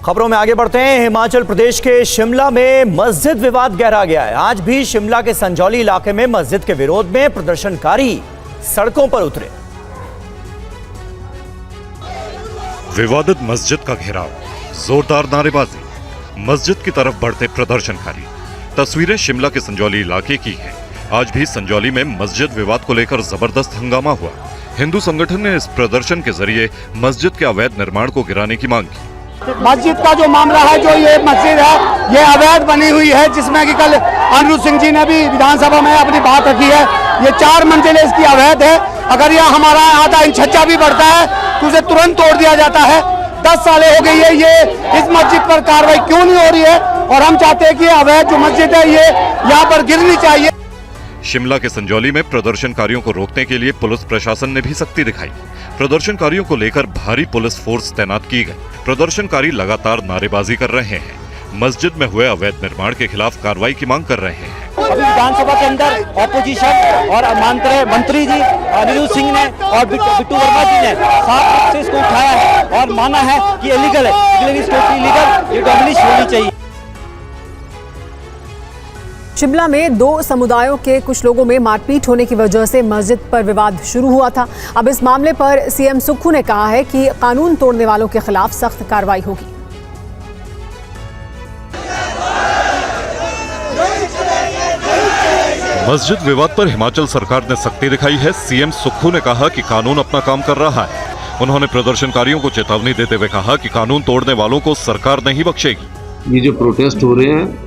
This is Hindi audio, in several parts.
खबरों में आगे बढ़ते हैं। हिमाचल प्रदेश के शिमला में मस्जिद विवाद गहरा गया है। आज भी शिमला के संजौली इलाके में मस्जिद के विरोध में प्रदर्शनकारी सड़कों पर उतरे। विवादित मस्जिद का घेराव, जोरदार नारेबाजी, मस्जिद की तरफ बढ़ते प्रदर्शनकारी। तस्वीरें शिमला के संजौली इलाके की हैं। आज भी संजौली में मस्जिद विवाद को लेकर जबरदस्त हंगामा हुआ। हिंदू संगठन ने इस प्रदर्शन के जरिए मस्जिद के अवैध निर्माण को गिराने की मांग की। मस्जिद का जो मामला है, जो ये मस्जिद है ये अवैध बनी हुई है, जिसमें कि कल अनिरुद्ध सिंह जी ने भी विधानसभा में अपनी बात रखी है। ये 4 मंजिलें इसकी अवैध है। अगर यह हमारा आधा इंच छज्जा भी बढ़ता है तो उसे तुरंत तोड़ दिया जाता है। 10 सालें हो गई है, ये इस मस्जिद पर कार्रवाई क्यों नहीं हो रही है? और हम चाहते हैं कि अवैध जो मस्जिद है ये यहाँ पर गिरनी चाहिए। शिमला के संजौली में प्रदर्शनकारियों को रोकने के लिए पुलिस प्रशासन ने भी सख्ती दिखाई। प्रदर्शनकारियों को लेकर भारी पुलिस फोर्स तैनात की गई। प्रदर्शनकारी लगातार नारेबाजी कर रहे हैं। मस्जिद में हुए अवैध निर्माण के खिलाफ कार्रवाई की मांग कर रहे हैं। अभी विधानसभा के अंदर ऑपोजिशन और मंत्री जी अनिरुद्ध सिंह ने और बिट्टू वर्मा जी ने साफ रूप से इसको उठाया है और माना है कि इलीगल है, लेकिन इसको इलीगल ये डॉमिनेशन होनी चाहिए। शिमला में 2 समुदायों के कुछ लोगों में मारपीट होने की वजह से मस्जिद पर विवाद शुरू हुआ था। अब इस मामले पर सीएम सुक्खू ने कहा है कि कानून तोड़ने वालों के खिलाफ सख्त कार्रवाई होगी। मस्जिद विवाद पर हिमाचल सरकार ने सख्ती दिखाई है। सीएम सुक्खू ने कहा कि कानून अपना काम कर रहा है। उन्होंने प्रदर्शनकारियों को चेतावनी देते हुए कहा कि कानून तोड़ने वालों को सरकार नहीं बख्शेगी। ये जो प्रोटेस्ट हो रहे हैं,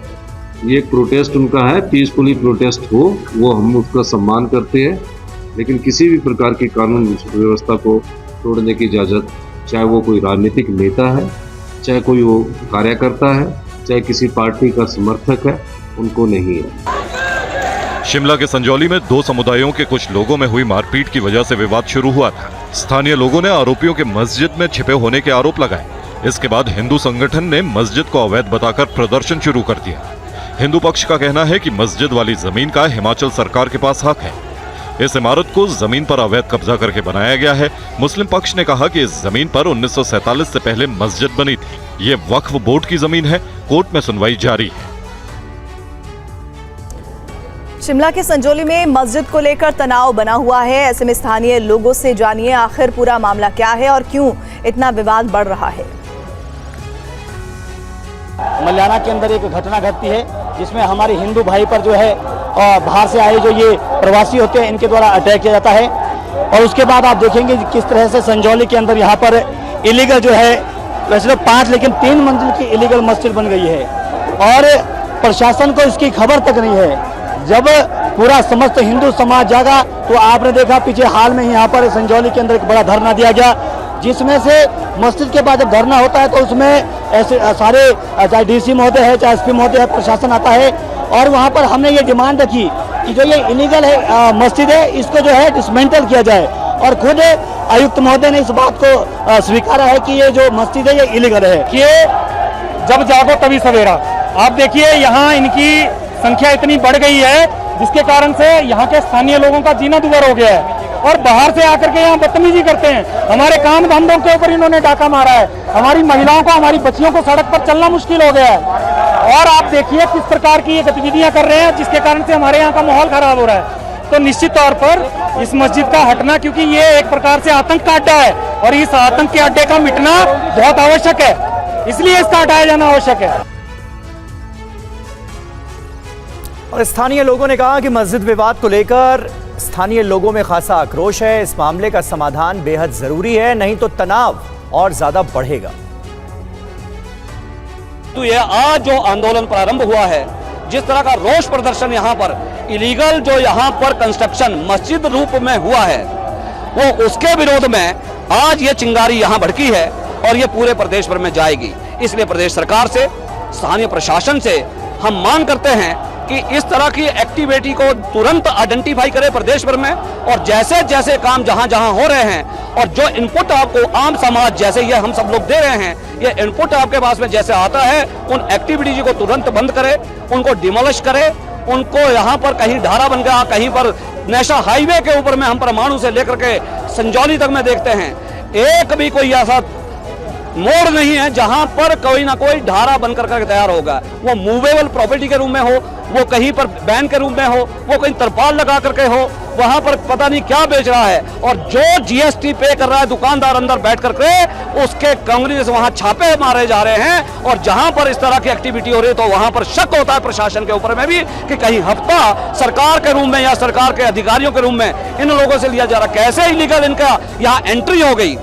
ये एक प्रोटेस्ट उनका है, पीसफुली प्रोटेस्ट हो, वो हम उसका सम्मान करते हैं। लेकिन किसी भी प्रकार की कानून व्यवस्था को तोड़ने की इजाज़त, चाहे वो कोई राजनीतिक नेता है, चाहे कोई वो कार्यकर्ता है, चाहे किसी पार्टी का समर्थक है, उनको नहीं है। शिमला के संजौली में 2 समुदायों के कुछ लोगों में हुई मारपीट की वजह से विवाद शुरू हुआ था। स्थानीय लोगों ने आरोपियों के मस्जिद में छिपे होने के आरोप लगाए। इसके बाद हिंदू संगठन ने मस्जिद को अवैध बताकर प्रदर्शन शुरू कर दिया। हिंदू पक्ष का कहना है कि मस्जिद वाली जमीन का हिमाचल सरकार के पास हक है। इस इमारत को जमीन पर अवैध कब्जा करके बनाया गया है। मुस्लिम पक्ष ने कहा कि इस जमीन पर 1947 से पहले मस्जिद बनी थी। ये वक्फ बोर्ड की जमीन है। कोर्ट में सुनवाई जारी है। शिमला के संजौली में मस्जिद को लेकर तनाव बना हुआ है। ऐसे में स्थानीय लोगों से जानिए आखिर पूरा मामला क्या है और क्यों इतना विवाद बढ़ रहा है। मल्याना के अंदर एक घटना घटती है जिसमें हमारे हिंदू भाई पर जो है बाहर से आए जो ये प्रवासी होते हैं, इनके द्वारा अटैक किया जाता है। और उसके बाद आप देखेंगे किस तरह से संजौली के अंदर यहाँ पर इलीगल जो है, वैसे तो 5 लेकिन 3 मंजिल की इलीगल मस्जिद बन गई है और प्रशासन को इसकी खबर तक नहीं है। जब पूरा समस्त हिंदू समाज जागा तो आपने देखा पीछे हाल में ही यहाँ पर संजौली के अंदर एक बड़ा धरना दिया गया, जिसमें से मस्जिद के बाद जब धरना होता है तो उसमें ऐसे सारे चाहे डीसी महोदय है, चाहे एसपी महोदय है, प्रशासन आता है। और वहाँ पर हमने ये डिमांड रखी कि जो ये इलीगल है मस्जिद है, इसको जो है डिसमेंटल किया जाए। और खुद आयुक्त महोदय ने इस बात को स्वीकारा है कि ये जो मस्जिद है ये इलीगल है। कि जब जागो तभी सवेरा। आप देखिए यहाँ इनकी संख्या इतनी बढ़ गई है जिसके कारण से यहाँ के स्थानीय लोगों का जीना दुभर हो गया है और बाहर से आकर के यहाँ बदतमीजी करते हैं। हमारे काम धंधों के ऊपर इन्होंने डाका मारा है। हमारी महिलाओं को, हमारी बच्चियों को सड़क पर चलना मुश्किल हो गया है। और आप देखिए किस प्रकार की ये गतिविधियां कर रहे हैं जिसके कारण से हमारे यहाँ का माहौल खराब हो रहा है। तो निश्चित तौर पर इस मस्जिद का हटना, क्योंकि ये एक प्रकार से आतंक का अड्डा है और इस आतंक के अड्डे का मिटना बहुत आवश्यक है, इसलिए इसका हटाया जाना आवश्यक है। और स्थानीय लोगों ने कहा कि मस्जिद विवाद को लेकर स्थानीय लोगों में खासा आक्रोश है। इस मामले का समाधान बेहद जरूरी है, नहीं तो तनाव और ज्यादा बढ़ेगा। तो ये आज जो आंदोलन प्रारंभ हुआ है, जिस तरह का रोष प्रदर्शन यहाँ पर इलीगल जो यहाँ पर कंस्ट्रक्शन मस्जिद रूप में हुआ है, वो उसके विरोध में आज ये चिंगारी यहाँ भड़की है और ये पूरे प्रदेश भर में जाएगी। इसलिए प्रदेश सरकार से, स्थानीय प्रशासन से हम मांग करते हैं कि इस तरह की एक्टिविटी को तुरंत आइडेंटिफाई करे प्रदेश भर में, और जैसे जैसे काम जहां जहां हो रहे हैं और जो इनपुट आपको आम समाज जैसे ये हम सब लोग दे रहे हैं, ये इनपुट आपके पास में जैसे आता है, उन एक्टिविटीज को तुरंत बंद करे, उनको डिमोलिश करे। उनको यहाँ पर कहीं ढारा बन गया, कहीं पर नेशनल हाईवे के ऊपर में हम परमाणु से लेकर के संजौली तक में देखते हैं, एक भी कोई ऐसा मोड़ नहीं है जहां पर कोई ना कोई ढारा बनकर कर तैयार होगा। वो मूवेबल प्रॉपर्टी के रूप में हो, वो कहीं पर बैन के रूप में हो, वो कहीं तरपाल लगा करके हो, वहां पर पता नहीं क्या बेच रहा है। और जो जीएसटी पे कर रहा है दुकानदार अंदर बैठ करके, उसके कंपनी से वहां छापे मारे जा रहे हैं। और जहां पर इस तरह की एक्टिविटी हो रही है तो वहां पर शक होता है प्रशासन के ऊपर में भी कि कहीं हफ्ता सरकार के रूप में या सरकार के अधिकारियों के रूप में इन लोगों से लिया जा रहा है। कैसे इलीगल इनका यहाँ एंट्री हो गई।